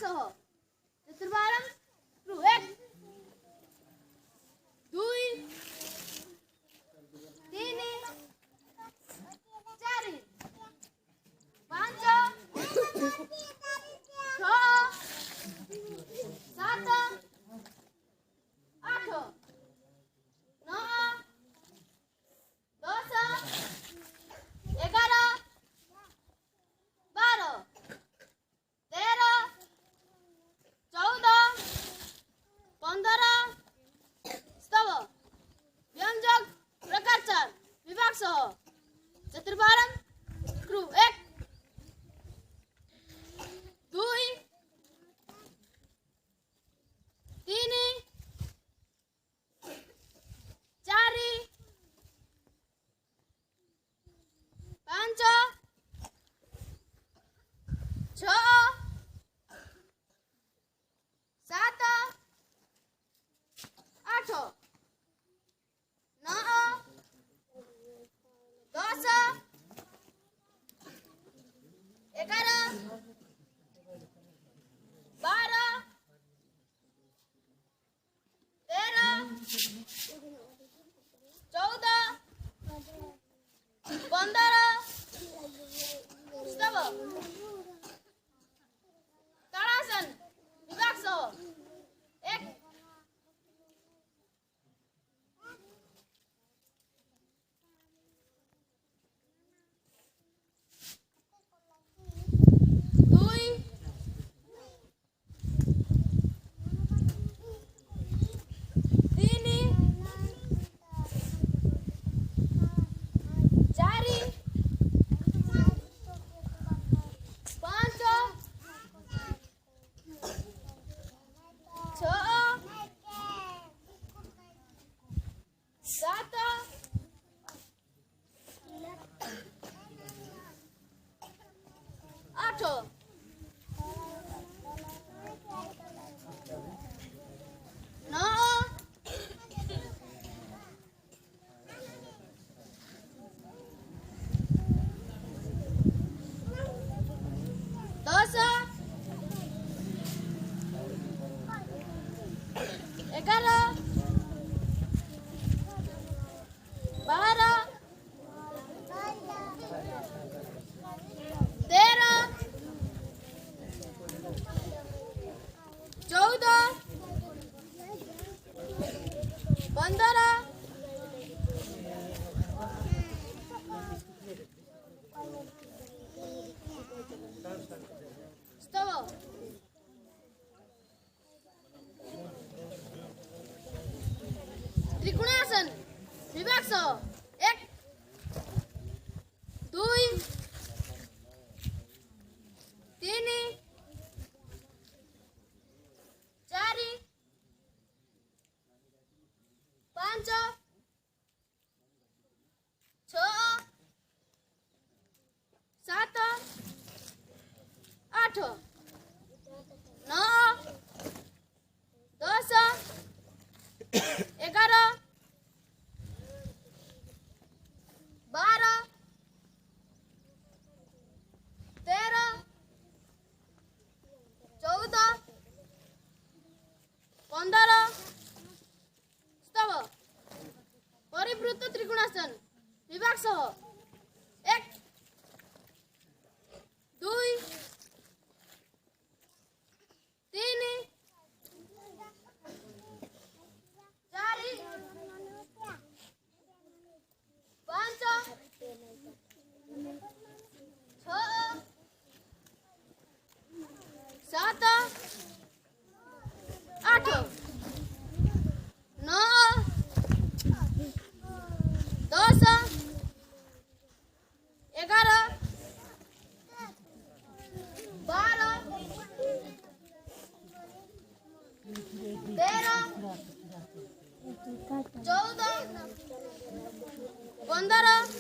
चतुर्वारम एक दुई तीन चार पांच छह सात आठ नौ 10 11 12 13 14 15 स्तव व्यंजक प्रकार 4 विभाग सह चतुर्वारम क्रू 1 2 3 4 5 6 7 8 9 10 11 12 13 14 15 स्तव ताड़ासन विभाग सह 1 2 3 4 5 6 7 8 9 10 11 12 13 14 15 स्तव त्रिकोणासन विभाग सह 1 2 3 4 5 6 7 8 9 10 11 12 13 14 15 स्तव परिवृत्त त्रिकोणासन विभाग सह 1 2 3 4 5 6 7 8 9 10 11 12 13 14 15